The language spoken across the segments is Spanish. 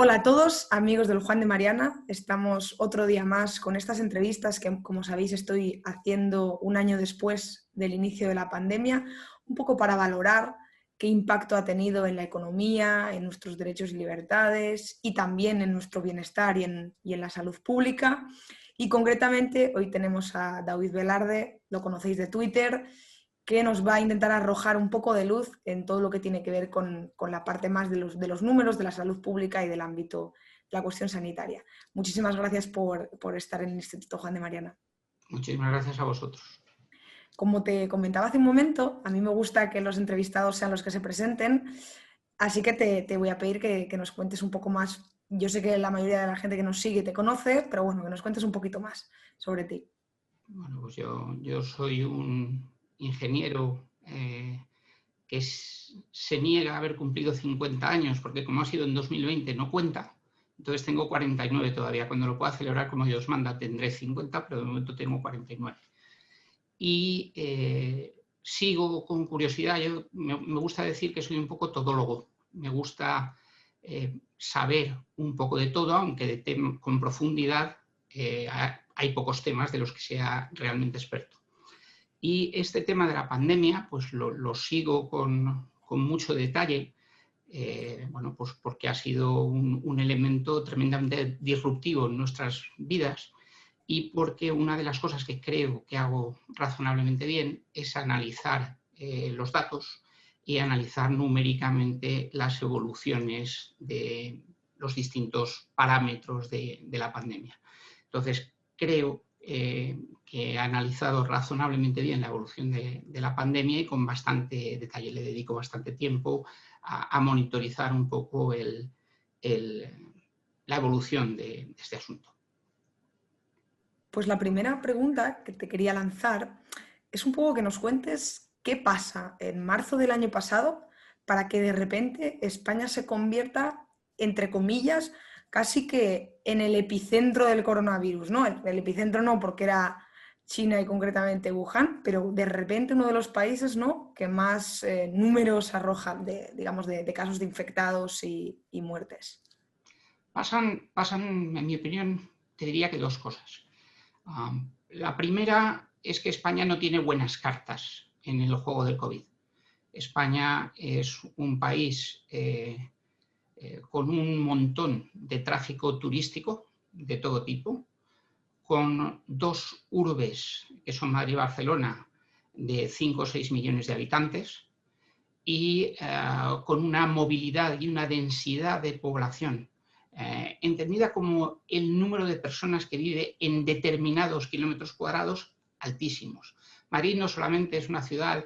Hola a todos, amigos del Juan de Mariana. Estamos otro día más con estas entrevistas que, como sabéis, estoy haciendo un año después del inicio de la pandemia, un poco para valorar qué impacto ha tenido en la economía, en nuestros derechos y libertades y también en nuestro bienestar y en la salud pública. Y concretamente hoy tenemos a David Velarde, lo conocéis de Twitter, que nos va a intentar arrojar un poco de luz en todo lo que tiene que ver con la parte más de los números, de la salud pública y del ámbito de la cuestión sanitaria. Muchísimas gracias por estar en el Instituto Juan de Mariana. Muchísimas gracias a vosotros. Como te comentaba hace un momento, a mí me gusta que los entrevistados sean los que se presenten, así que te voy a pedir que nos cuentes un poco más. Yo sé que la mayoría de la gente que nos sigue te conoce, pero bueno, que nos cuentes un poquito más sobre ti. Bueno, pues yo soy un ingeniero que se niega a haber cumplido 50 años, porque como ha sido en 2020 no cuenta. Entonces tengo 49 todavía. Cuando lo pueda celebrar como Dios manda tendré 50, pero de momento tengo 49. Y sigo con curiosidad. Me gusta decir que soy un poco todólogo. Me gusta saber un poco de todo, aunque con profundidad hay pocos temas de los que sea realmente experto. Y este tema de la pandemia, pues lo sigo con mucho detalle, bueno, pues porque ha sido un elemento tremendamente disruptivo en nuestras vidas y porque una de las cosas que creo que hago razonablemente bien es analizar los datos y analizar numéricamente las evoluciones de los distintos parámetros de la pandemia. Entonces, creo que he analizado razonablemente bien la evolución de la pandemia y con bastante detalle. Le dedico bastante tiempo a monitorizar un poco la evolución de este asunto. Pues la primera pregunta que te quería lanzar es un poco que nos cuentes qué pasa en marzo del año pasado para que de repente España se convierta, entre comillas, casi que en el epicentro del coronavirus, ¿no? El epicentro no, porque era China y concretamente Wuhan, pero de repente uno de los países, ¿no?, que más números arroja de casos de infectados y muertes. Pasan, en mi opinión, te diría que dos cosas. La primera es que España no tiene buenas cartas en el juego del COVID. España es un país con un montón de tráfico turístico de todo tipo, con dos urbes, que son Madrid y Barcelona, de 5 o 6 millones de habitantes, y con una movilidad y una densidad de población entendida como el número de personas que vive en determinados kilómetros cuadrados altísimos. Madrid no solamente es una ciudad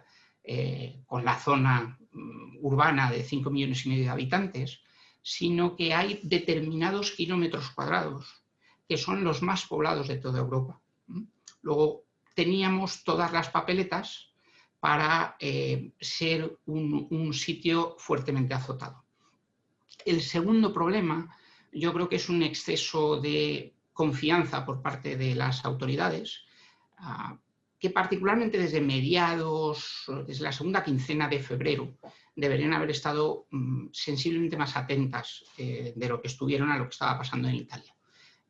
con la zona urbana de 5 millones y medio de habitantes, sino que hay determinados kilómetros cuadrados que son los más poblados de toda Europa. Luego teníamos todas las papeletas para ser un sitio fuertemente azotado. El segundo problema yo creo que es un exceso de confianza por parte de las autoridades, que particularmente desde desde la segunda quincena de febrero, deberían haber estado sensiblemente más atentas de lo que estuvieron a lo que estaba pasando en Italia.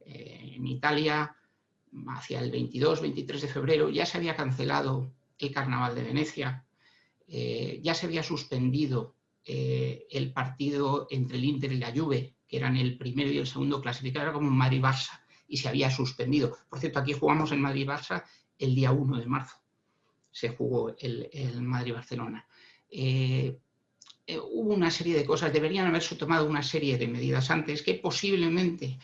En Italia, hacia el 22-23 de febrero, ya se había cancelado el Carnaval de Venecia, ya se había suspendido el partido entre el Inter y la Juve, que eran el primero y el segundo clasificado, era como un Madrid-Barça, y se había suspendido. Por cierto, aquí jugamos en Madrid-Barça el día 1 de marzo, se jugó el Madrid-Barcelona. Hubo una serie de cosas, deberían haberse tomado una serie de medidas antes que posiblemente,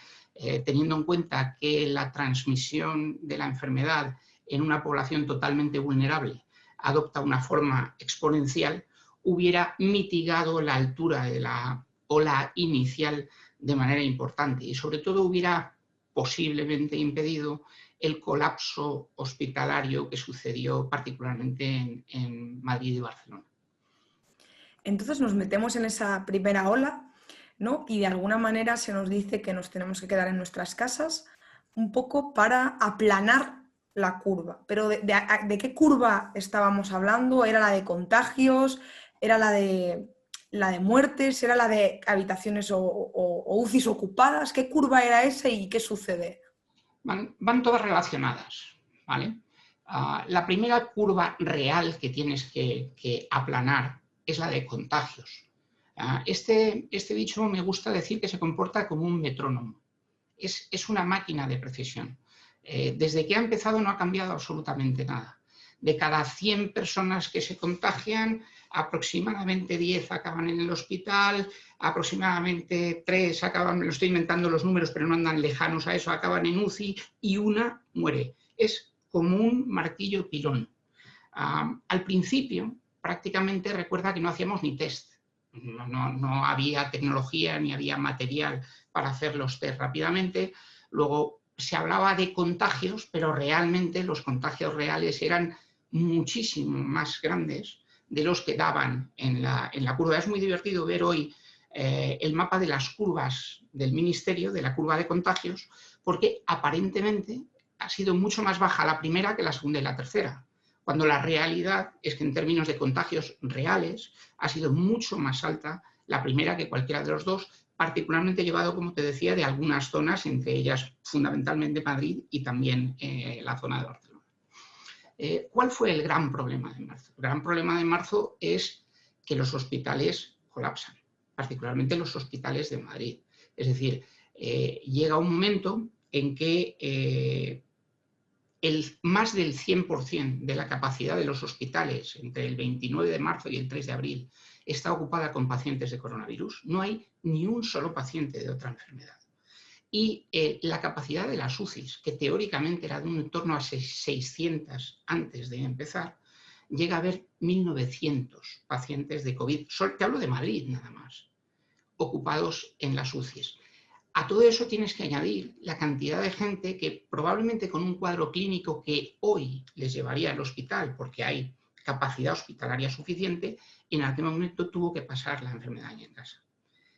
teniendo en cuenta que la transmisión de la enfermedad en una población totalmente vulnerable adopta una forma exponencial, hubiera mitigado la altura de la ola inicial de manera importante y sobre todo hubiera posiblemente impedido el colapso hospitalario que sucedió particularmente en Madrid y Barcelona. Entonces nos metemos en esa primera ola, ¿no? Y de alguna manera se nos dice que nos tenemos que quedar en nuestras casas un poco para aplanar la curva. Pero ¿de qué curva estábamos hablando? ¿Era la de contagios? ¿Era la de la de muertes? ¿Era la de habitaciones o UCIs ocupadas? ¿Qué curva era esa y qué sucede? Van todas relacionadas, ¿vale? La primera curva real que tienes que aplanar es la de contagios. Este bicho me gusta decir que se comporta como un metrónomo. Es una máquina de precisión. Desde que ha empezado no ha cambiado absolutamente nada. De cada 100 personas que se contagian, aproximadamente 10 acaban en el hospital, aproximadamente 3 acaban, me lo estoy inventando los números, pero no andan lejanos a eso, acaban en UCI y una muere. Es como un martillo pilón. Al principio, prácticamente recuerda que no hacíamos ni test. No había tecnología ni había material para hacer los test rápidamente. Luego se hablaba de contagios, pero realmente los contagios reales eran muchísimo más grandes de los que daban en la curva. Es muy divertido ver hoy el mapa de las curvas del Ministerio, de la curva de contagios, porque aparentemente ha sido mucho más baja la primera que la segunda y la tercera, cuando la realidad es que en términos de contagios reales ha sido mucho más alta la primera que cualquiera de los dos, particularmente llevado, como te decía, de algunas zonas, entre ellas fundamentalmente Madrid y también la zona de Barcelona. ¿Cuál fue el gran problema de marzo? El gran problema de marzo es que los hospitales colapsan, particularmente los hospitales de Madrid. Es decir, llega un momento en que más del 100% de la capacidad de los hospitales entre el 29 de marzo y el 3 de abril está ocupada con pacientes de coronavirus. No hay ni un solo paciente de otra enfermedad. Y la capacidad de las UCIs, que teóricamente era de un entorno a 600 antes de empezar, llega a haber 1.900 pacientes de COVID. Te hablo de Madrid nada más, ocupados en las UCIs. A todo eso tienes que añadir la cantidad de gente que probablemente con un cuadro clínico que hoy les llevaría al hospital porque hay capacidad hospitalaria suficiente, en aquel momento tuvo que pasar la enfermedad en casa.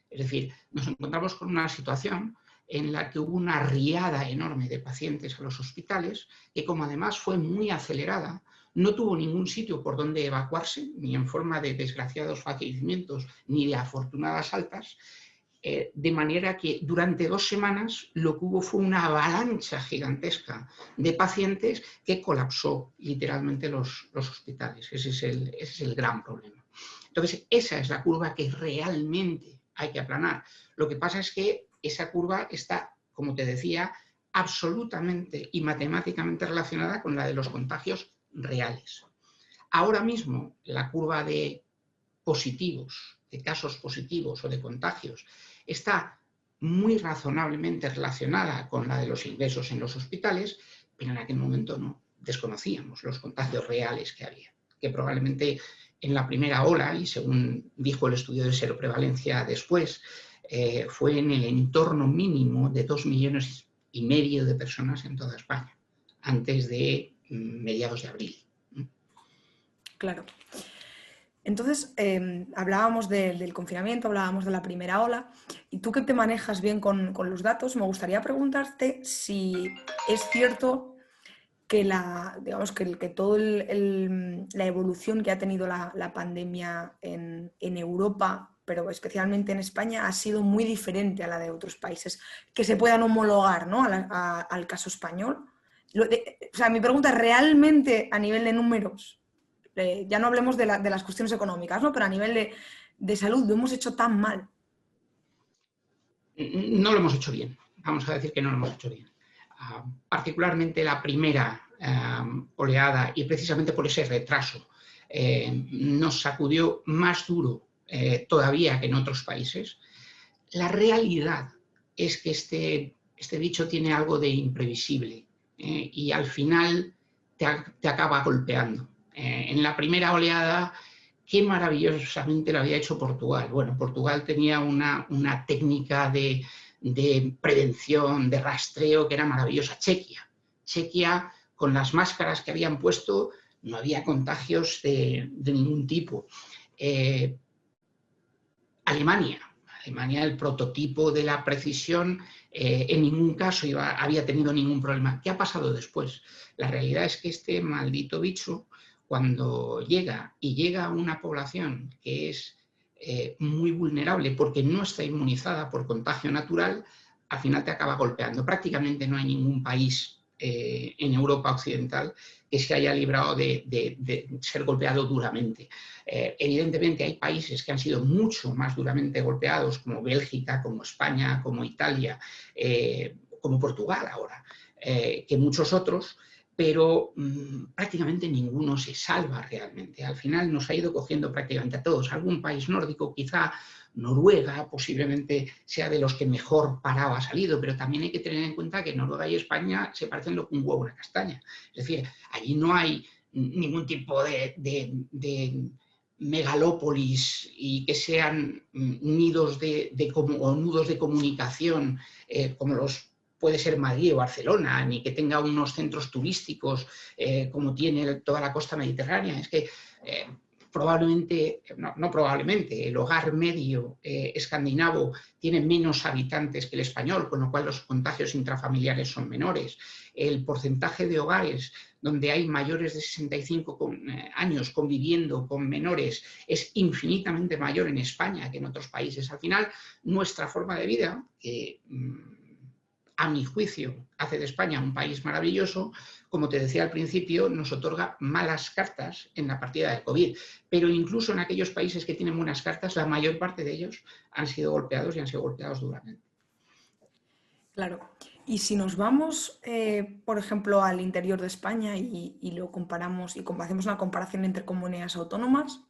Es decir, nos encontramos con una situación en la que hubo una riada enorme de pacientes a los hospitales, que como además fue muy acelerada, no tuvo ningún sitio por donde evacuarse, ni en forma de desgraciados fallecimientos, ni de afortunadas altas, de manera que durante 2 semanas lo que hubo fue una avalancha gigantesca de pacientes que colapsó literalmente los hospitales. Ese es el gran problema. Entonces, esa es la curva que realmente hay que aplanar. Lo que pasa es que esa curva está, como te decía, absolutamente y matemáticamente relacionada con la de los contagios reales. Ahora mismo, la curva de positivos, de casos positivos o de contagios, está muy razonablemente relacionada con la de los ingresos en los hospitales, pero en aquel momento no desconocíamos los contagios reales que había, que probablemente en la primera ola, y según dijo el estudio de seroprevalencia después, fue en el entorno mínimo de 2,5 millones de personas en toda España, antes de mediados de abril. Claro. Entonces, hablábamos del confinamiento, hablábamos de la primera ola, y tú que te manejas bien con los datos, me gustaría preguntarte si es cierto que digamos que toda la evolución que ha tenido la pandemia en Europa, pero especialmente en España, ha sido muy diferente a la de otros países, que se puedan homologar, ¿no?, al caso español. O sea, mi pregunta es, ¿realmente a nivel de números, ya no hablemos de las cuestiones económicas, ¿no?, pero a nivel de salud, lo hemos hecho tan mal? No lo hemos hecho bien. Vamos a decir que no lo hemos hecho bien. Particularmente la primera oleada, y precisamente por ese retraso, nos sacudió más duro todavía que en otros países. La realidad es que este bicho tiene algo de imprevisible y al final te acaba golpeando. En la primera oleada, qué maravillosamente lo había hecho Portugal. Bueno, Portugal tenía una técnica de prevención, de rastreo, que era maravillosa. Chequia, con las máscaras que habían puesto, no había contagios de ningún tipo. Alemania, el prototipo de la precisión, en ningún caso había tenido ningún problema. ¿Qué ha pasado después? La realidad es que este maldito bicho, cuando llega a una población que es muy vulnerable porque no está inmunizada por contagio natural, al final te acaba golpeando. Prácticamente no hay ningún país en Europa occidental que se haya librado de ser golpeado duramente. Evidentemente hay países que han sido mucho más duramente golpeados, como Bélgica, como España, como Italia, como Portugal ahora, que muchos otros, pero prácticamente ninguno se salva realmente. Al final nos ha ido cogiendo prácticamente a todos. Algún país nórdico, quizá Noruega, posiblemente sea de los que mejor parado ha salido, pero también hay que tener en cuenta que Noruega y España se parecen lo que un huevo a una castaña. Es decir, allí no hay ningún tipo de megalópolis y que sean nidos o nudos de comunicación como los puede ser Madrid o Barcelona, ni que tenga unos centros turísticos como tiene toda la costa mediterránea. Es que probablemente, no probablemente, el hogar medio escandinavo tiene menos habitantes que el español, con lo cual los contagios intrafamiliares son menores. El porcentaje de hogares donde hay mayores de 65 años conviviendo con menores es infinitamente mayor en España que en otros países. Al final, nuestra forma de vida, que a mi juicio hace de España un país maravilloso, como te decía al principio, nos otorga malas cartas en la partida de COVID, pero incluso en aquellos países que tienen buenas cartas, la mayor parte de ellos han sido golpeados y han sido golpeados duramente. Claro. Y si nos vamos, por ejemplo, al interior de España y lo comparamos y hacemos una comparación entre comunidades autónomas,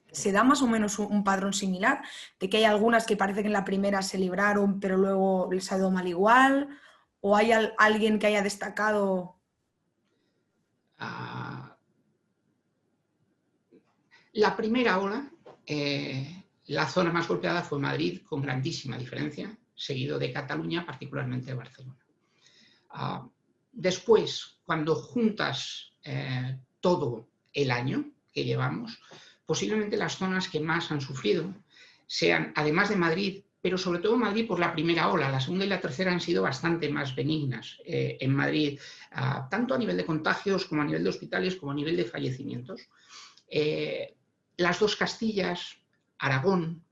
¿se da más o menos un patrón similar? De que hay algunas que parece que en la primera se libraron, pero luego les ha ido mal igual, ¿o hay alguien que haya destacado? La primera ola, la zona más golpeada fue Madrid, con grandísima diferencia, seguido de Cataluña, particularmente de Barcelona. Después, cuando juntas todo el año que llevamos, posiblemente las zonas que más han sufrido sean, además de Madrid, pero sobre todo Madrid por la primera ola. La segunda y la tercera han sido bastante más benignas en Madrid, tanto a nivel de contagios como a nivel de hospitales, como a nivel de fallecimientos. Las dos Castillas, Aragón,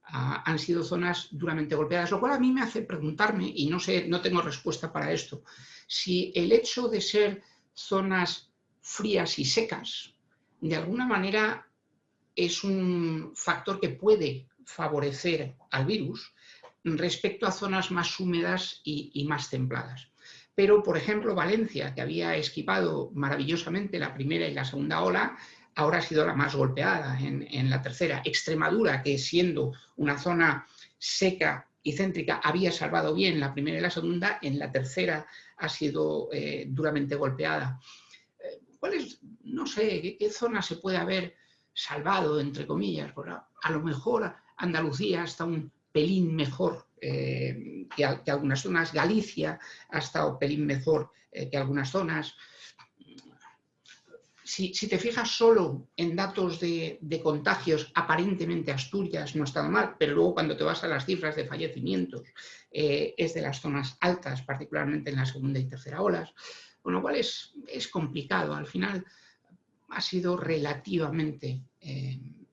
han sido zonas duramente golpeadas, lo cual a mí me hace preguntarme, y no sé, no tengo respuesta para esto, si el hecho de ser zonas frías y secas, de alguna manera es un factor que puede favorecer al virus respecto a zonas más húmedas y más templadas. Pero, por ejemplo, Valencia, que había esquivado maravillosamente la primera y la segunda ola, ahora ha sido la más golpeada en la tercera. Extremadura, que siendo una zona seca y céntrica, había salvado bien la primera y la segunda, en la tercera ha sido duramente golpeada. No sé, ¿qué zona se puede haber salvado, entre comillas? Porque a lo mejor Andalucía está un pelín mejor que algunas zonas, Galicia ha estado un pelín mejor que algunas zonas. Si te fijas solo en datos de contagios, aparentemente Asturias no está mal, pero luego cuando te vas a las cifras de fallecimientos es de las zonas altas, particularmente en la segunda y tercera olas, con lo cual es complicado. Al final ha sido relativamente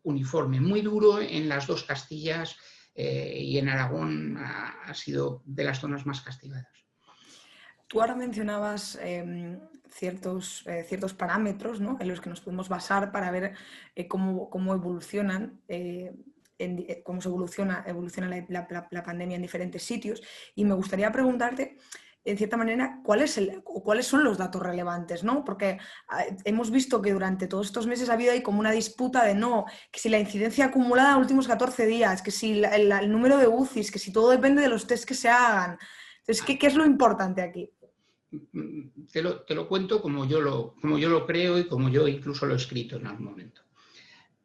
uniforme, muy duro en las dos Castillas y en Aragón ha sido de las zonas más castigadas. Tú ahora mencionabas ciertos parámetros, ¿no?, en los que nos podemos basar para ver cómo evolucionan, cómo evoluciona la pandemia en diferentes sitios. Y me gustaría preguntarte, en cierta manera, cuáles son los datos relevantes, ¿no? Porque hemos visto que durante todos estos meses ha habido ahí como una disputa de que si la incidencia acumulada en los últimos 14 días, que si el número de UCIs, que si todo depende de los test que se hagan. Entonces, ¿qué es lo importante aquí? Te lo cuento como yo lo creo y como yo incluso lo he escrito en algún momento.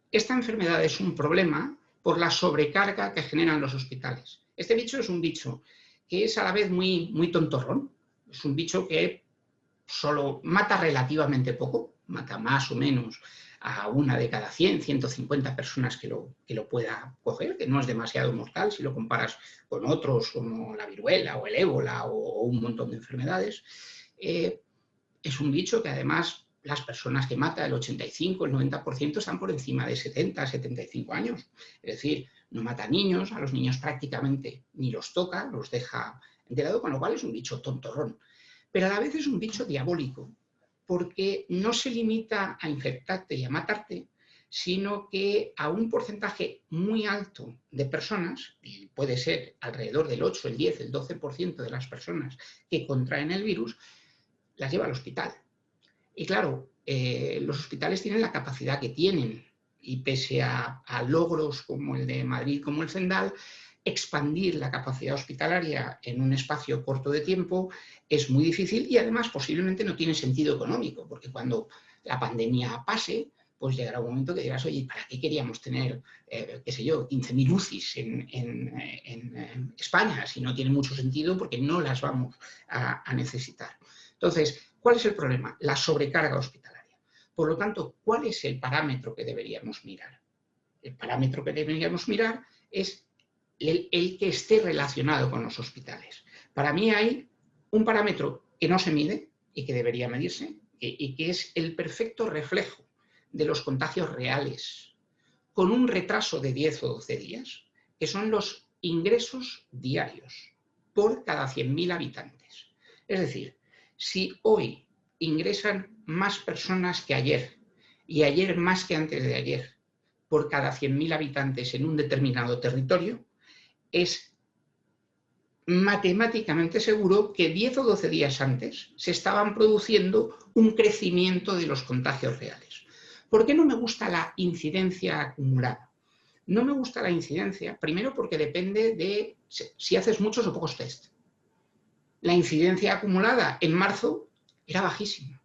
Esta enfermedad es un problema por la sobrecarga que generan los hospitales. Este bicho es un bicho que es a la vez muy, muy tontorrón. Es un bicho que solo mata relativamente poco, mata más o menos a 1 de cada 100, 150 personas que lo pueda coger, que no es demasiado mortal si lo comparas con otros como la viruela o el ébola o un montón de enfermedades. Es un bicho que además las personas que mata, el 85, el 90% están por encima de 70, 75 años. Es decir, no mata niños, a los niños prácticamente ni los toca, los deja de lado, con lo cual es un bicho tontorrón. Pero a la vez es un bicho diabólico, porque no se limita a infectarte y a matarte, sino que a un porcentaje muy alto de personas, y puede ser alrededor del 8, el 10, el 12% de las personas que contraen el virus, las lleva al hospital. Y claro, los hospitales tienen la capacidad que tienen, y pese a logros como el de Madrid, como el Zendal, expandir la capacidad hospitalaria en un espacio corto de tiempo es muy difícil y además posiblemente no tiene sentido económico, porque cuando la pandemia pase, pues llegará un momento que dirás, oye, ¿para qué queríamos tener, qué sé yo, 15.000 UCIs en España? Si no tiene mucho sentido porque no las vamos a necesitar. Entonces, ¿cuál es el problema? La sobrecarga hospitalaria. Por lo tanto, ¿cuál es el parámetro que deberíamos mirar? El parámetro que deberíamos mirar es el que esté relacionado con los hospitales. Para mí hay un parámetro que no se mide y que debería medirse, y que es el perfecto reflejo de los contagios reales, con un retraso de 10 o 12 días, que son los ingresos diarios por cada 100.000 habitantes. Es decir, si hoy ingresan más personas que ayer, y ayer más que antes de ayer, por cada 100.000 habitantes en un determinado territorio, es matemáticamente seguro que 10 o 12 días antes se estaban produciendo un crecimiento de los contagios reales. ¿Por qué no me gusta la incidencia acumulada? No me gusta la incidencia, primero porque depende de si haces muchos o pocos test. La incidencia acumulada en marzo era bajísima.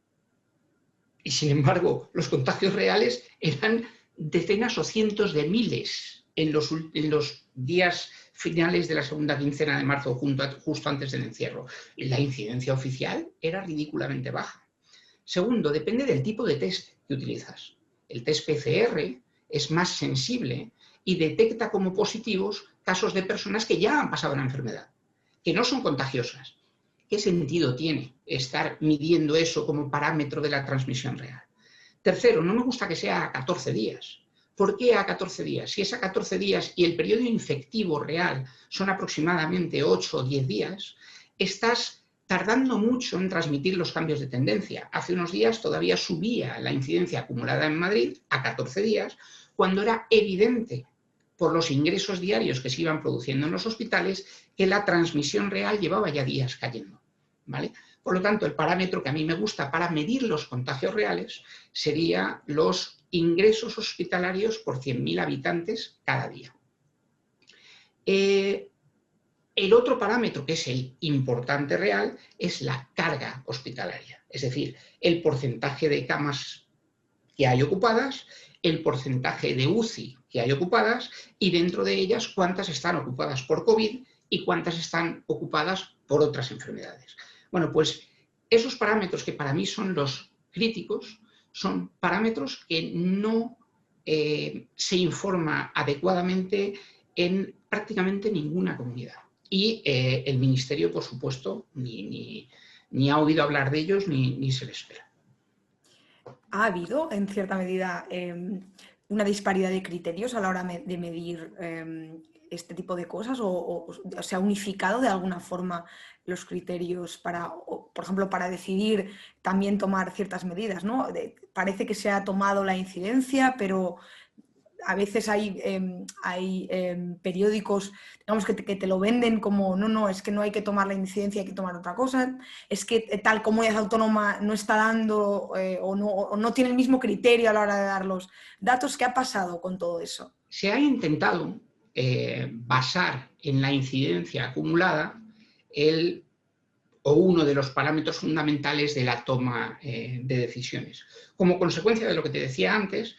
Y sin embargo, los contagios reales eran decenas o cientos de miles en los días finales de la segunda quincena de marzo, justo antes del encierro. Y la incidencia oficial era ridículamente baja. Segundo, depende del tipo de test que utilizas. El test PCR es más sensible y detecta como positivos casos de personas que ya han pasado la enfermedad, que no son contagiosas. ¿Qué sentido tiene estar midiendo eso como parámetro de la transmisión real? Tercero, no me gusta que sea a 14 días. ¿Por qué a 14 días? Si es a 14 días y el periodo infectivo real son aproximadamente 8 o 10 días, estás tardando mucho en transmitir los cambios de tendencia. Hace unos días todavía subía la incidencia acumulada en Madrid a 14 días, cuando era evidente por los ingresos diarios que se iban produciendo en los hospitales que la transmisión real llevaba ya días cayendo, ¿vale? Por lo tanto, el parámetro que a mí me gusta para medir los contagios reales sería los ingresos hospitalarios por 100.000 habitantes cada día. El otro parámetro, que es el importante real, es la carga hospitalaria, es decir, el porcentaje de camas que hay ocupadas, el porcentaje de UCI que hay ocupadas y dentro de ellas cuántas están ocupadas por COVID y cuántas están ocupadas por otras enfermedades. Bueno, pues esos parámetros que para mí son los críticos son parámetros que no se informa adecuadamente en prácticamente ninguna comunidad. Y el Ministerio, por supuesto, ni ha oído hablar de ellos ni se le espera. ¿Ha habido, en cierta medida, una disparidad de criterios a la hora de medir este tipo de cosas? ¿O se ha unificado de alguna forma los criterios para, por ejemplo, para decidir también tomar ciertas medidas, ¿no? Parece que se ha tomado la incidencia, pero a veces hay periódicos, digamos, que te lo venden como no, es que no hay que tomar la incidencia, hay que tomar otra cosa, es que tal comunidad autónoma no está dando o no tiene el mismo criterio a la hora de dar los datos. ¿Qué ha pasado con todo eso? Se ha intentado basar en la incidencia acumulada uno de los parámetros fundamentales de la toma de decisiones. Como consecuencia de lo que te decía antes,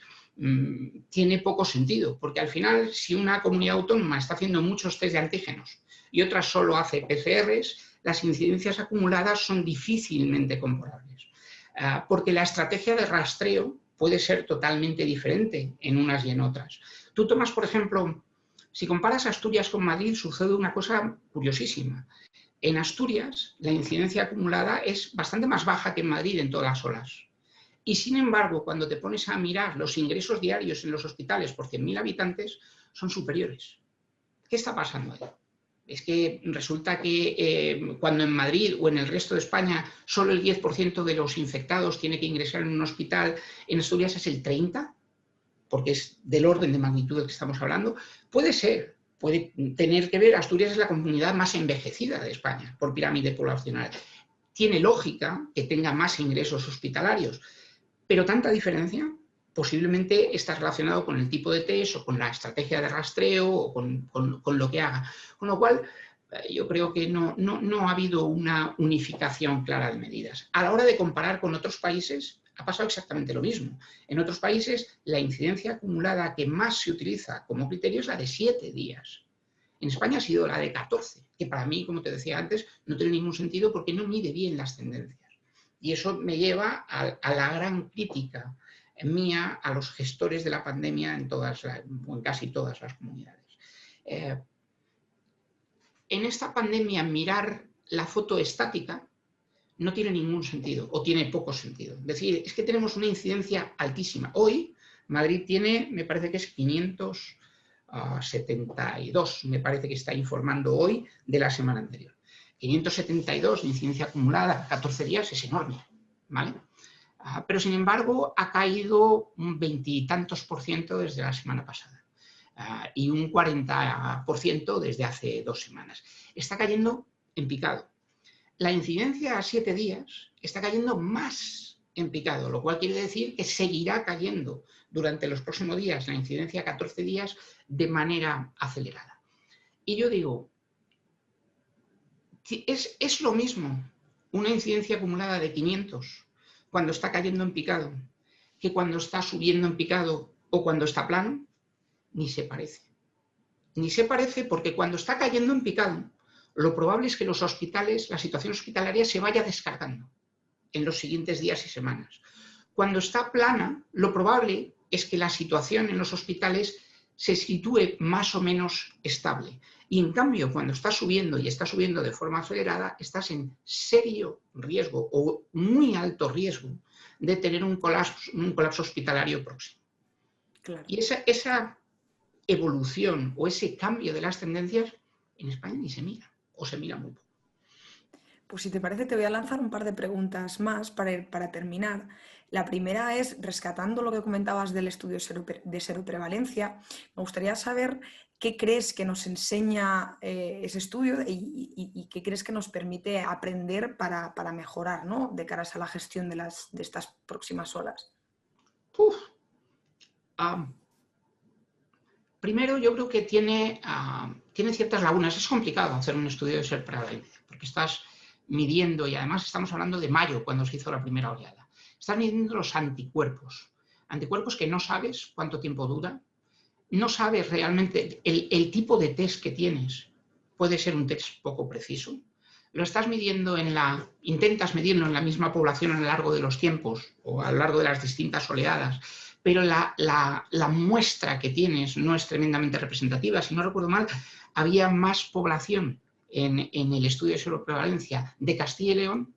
tiene poco sentido, porque al final, si una comunidad autónoma está haciendo muchos test de antígenos y otra solo hace PCRs, las incidencias acumuladas son difícilmente comparables, porque la estrategia de rastreo puede ser totalmente diferente en unas y en otras. Tú tomas, por ejemplo, si comparas Asturias con Madrid, sucede una cosa curiosísima. En Asturias, la incidencia acumulada es bastante más baja que en Madrid en todas las olas. Y sin embargo, cuando te pones a mirar los ingresos diarios en los hospitales por 100.000 habitantes, son superiores. ¿Qué está pasando ahí? Es que resulta que cuando en Madrid o en el resto de España solo el 10% de los infectados tiene que ingresar en un hospital, en Asturias es el 30%, porque es del orden de magnitud del que estamos hablando. Puede ser, puede tener que ver, Asturias es la comunidad más envejecida de España por pirámide poblacional. Tiene lógica que tenga más ingresos hospitalarios, pero tanta diferencia posiblemente está relacionado con el tipo de test o con la estrategia de rastreo o con lo que haga. Con lo cual, yo creo que no ha habido una unificación clara de medidas. A la hora de comparar con otros países, ha pasado exactamente lo mismo. En otros países, la incidencia acumulada que más se utiliza como criterio es la de 7 días. En España ha sido la de 14, que para mí, como te decía antes, no tiene ningún sentido porque no mide bien las tendencias. Y eso me lleva a la gran crítica mía a los gestores de la pandemia en casi todas las comunidades. En esta pandemia, mirar la foto estática no tiene ningún sentido, o tiene poco sentido. Es decir, es que tenemos una incidencia altísima. Hoy, Madrid tiene, me parece que es 572, me parece que está informando hoy de la semana anterior. 572 de incidencia acumulada, 14 días, es enorme, ¿vale? Pero, sin embargo, ha caído un 20 y tantos % desde la semana pasada y un 40% desde hace 2 semanas. Está cayendo en picado. La incidencia a 7 días está cayendo más en picado, lo cual quiere decir que seguirá cayendo durante los próximos días la incidencia a 14 días de manera acelerada. Y yo digo, es lo mismo una incidencia acumulada de 500 cuando está cayendo en picado que cuando está subiendo en picado o cuando está plano. Ni se parece. Ni se parece porque cuando está cayendo en picado, lo probable es que los hospitales, la situación hospitalaria se vaya descargando en los siguientes días y semanas. Cuando está plana, lo probable es que la situación en los hospitales se sitúe más o menos estable. Y en cambio, cuando está subiendo y está subiendo de forma acelerada, estás en serio riesgo o muy alto riesgo de tener un colapso hospitalario próximo. Claro. Y esa evolución o ese cambio de las tendencias en España ni se mira, o se mira muy poco. Pues si te parece, te voy a lanzar un par de preguntas más para terminar. La primera es, rescatando lo que comentabas del estudio de seroprevalencia, me gustaría saber qué crees que nos enseña ese estudio y qué crees que nos permite aprender para mejorar, ¿no?, de caras a la gestión de estas próximas olas. Primero, yo creo que tiene ciertas lagunas. Es complicado hacer un estudio de seroprevalencia, porque estás midiendo, y además estamos hablando de mayo, cuando se hizo la primera oleada. Estás midiendo los anticuerpos que no sabes cuánto tiempo dura, no sabes realmente el tipo de test que tienes. Puede ser un test poco preciso. Lo estás midiendo intentas medirlo en la misma población a lo largo de los tiempos o a lo largo de las distintas oleadas, pero la muestra que tienes no es tremendamente representativa. Si no recuerdo mal, había más población en el estudio de seroprevalencia de Castilla y León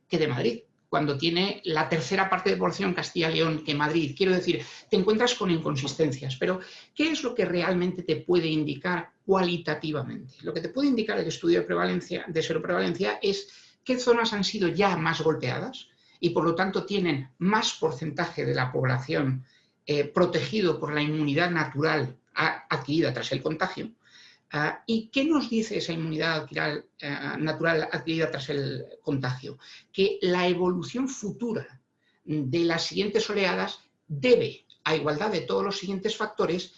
que de Madrid, cuando tiene la tercera parte de población Castilla y León que Madrid. Quiero decir, te encuentras con inconsistencias, pero ¿qué es lo que realmente te puede indicar cualitativamente? Lo que te puede indicar el estudio de seroprevalencia es qué zonas han sido ya más golpeadas y por lo tanto tienen más porcentaje de la población protegido por la inmunidad natural adquirida tras el contagio. ¿Y qué nos dice esa inmunidad natural adquirida tras el contagio? Que la evolución futura de las siguientes oleadas debe, a igualdad de todos los siguientes factores,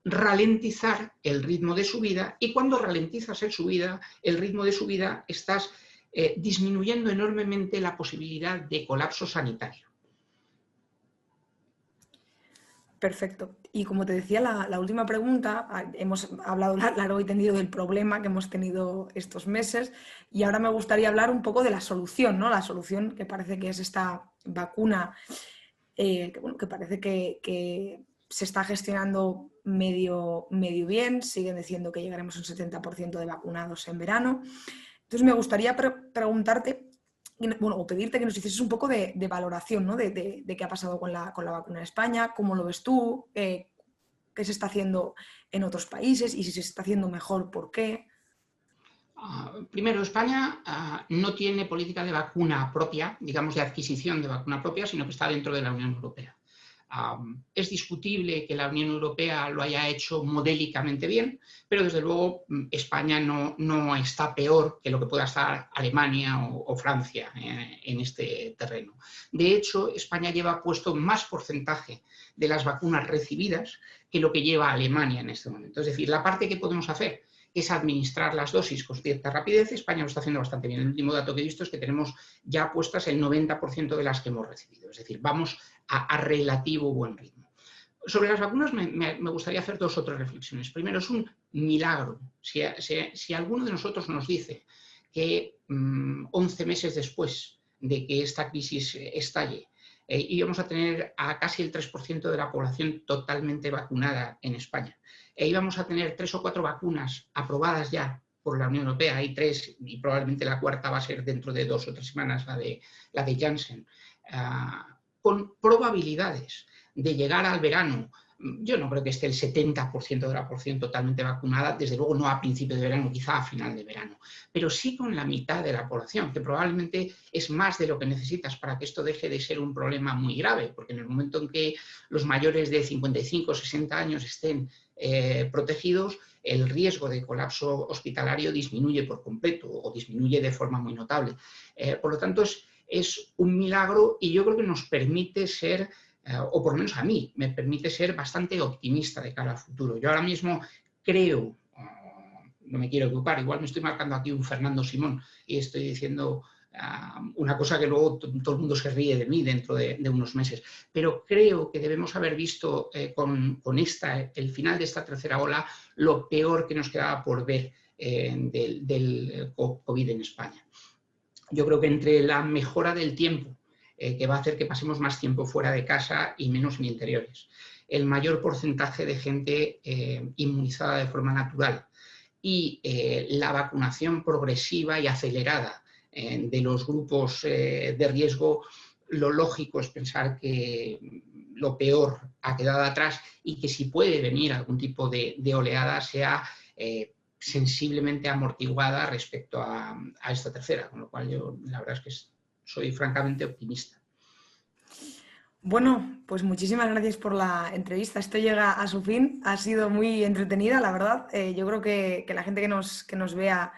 ralentizar el ritmo de subida, y cuando ralentizas el ritmo de subida, estás disminuyendo enormemente la posibilidad de colapso sanitario. Perfecto. Y como te decía, la última pregunta, hemos hablado largo y tendido del problema que hemos tenido estos meses y ahora me gustaría hablar un poco de la solución, ¿no? La solución que parece que es esta vacuna, que parece que se está gestionando medio bien, siguen diciendo que llegaremos a un 70% de vacunados en verano. Entonces me gustaría preguntarte bueno, o pedirte que nos hicieses un poco de valoración, ¿no? de qué ha pasado con la vacuna en España, cómo lo ves tú, qué se está haciendo en otros países y si se está haciendo mejor, ¿por qué? Primero, España no tiene política de vacuna propia, digamos de adquisición de vacuna propia, sino que está dentro de la Unión Europea. Es discutible que la Unión Europea lo haya hecho modélicamente bien, pero desde luego España no está peor que lo que pueda estar Alemania o Francia en este terreno. De hecho, España lleva puesto más porcentaje de las vacunas recibidas que lo que lleva Alemania en este momento. Es decir, la parte que podemos hacer es administrar las dosis con cierta rapidez. España lo está haciendo bastante bien. El último dato que he visto es que tenemos ya puestas el 90% de las que hemos recibido. Es decir, vamos a relativo buen ritmo. Sobre las vacunas me gustaría hacer 2 o 3 reflexiones. Primero, es un milagro. Si alguno de nosotros nos dice que 11 meses después de que esta crisis estalle, íbamos a tener a casi el 3% de la población totalmente vacunada en España, íbamos a tener 3 o 4 vacunas aprobadas ya por la Unión Europea, hay 3 y probablemente la cuarta va a ser dentro de 2 o 3 semanas, la de Janssen, con probabilidades de llegar al verano. Yo no creo que esté el 70% de la población totalmente vacunada, desde luego no a principio de verano, quizá a final de verano, pero sí con la mitad de la población, que probablemente es más de lo que necesitas para que esto deje de ser un problema muy grave, porque en el momento en que los mayores de 55 o 60 años estén protegidos, el riesgo de colapso hospitalario disminuye por completo o disminuye de forma muy notable. Por lo tanto, es un milagro y yo creo que nos permite ser, o por lo menos a mí, me permite ser bastante optimista de cara al futuro. Yo ahora mismo creo, no me quiero equivocar, igual me estoy marcando aquí un Fernando Simón y estoy diciendo una cosa que luego todo el mundo se ríe de mí dentro de unos meses, pero creo que debemos haber visto con el final de esta tercera ola lo peor que nos quedaba por ver del COVID en España. Yo creo que entre la mejora del tiempo, que va a hacer que pasemos más tiempo fuera de casa y menos en interiores, el mayor porcentaje de gente inmunizada de forma natural y la vacunación progresiva y acelerada de los grupos de riesgo, lo lógico es pensar que lo peor ha quedado atrás y que si puede venir algún tipo de oleada sea sensiblemente amortiguada respecto a esta tercera, con lo cual yo la verdad es que soy francamente optimista. Bueno, pues muchísimas gracias por la entrevista. Esto llega a su fin. Ha sido muy entretenida, la verdad. Yo creo que la gente que nos vea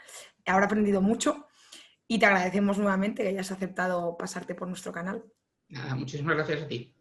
habrá aprendido mucho y te agradecemos nuevamente que hayas aceptado pasarte por nuestro canal. Nada, muchísimas gracias a ti.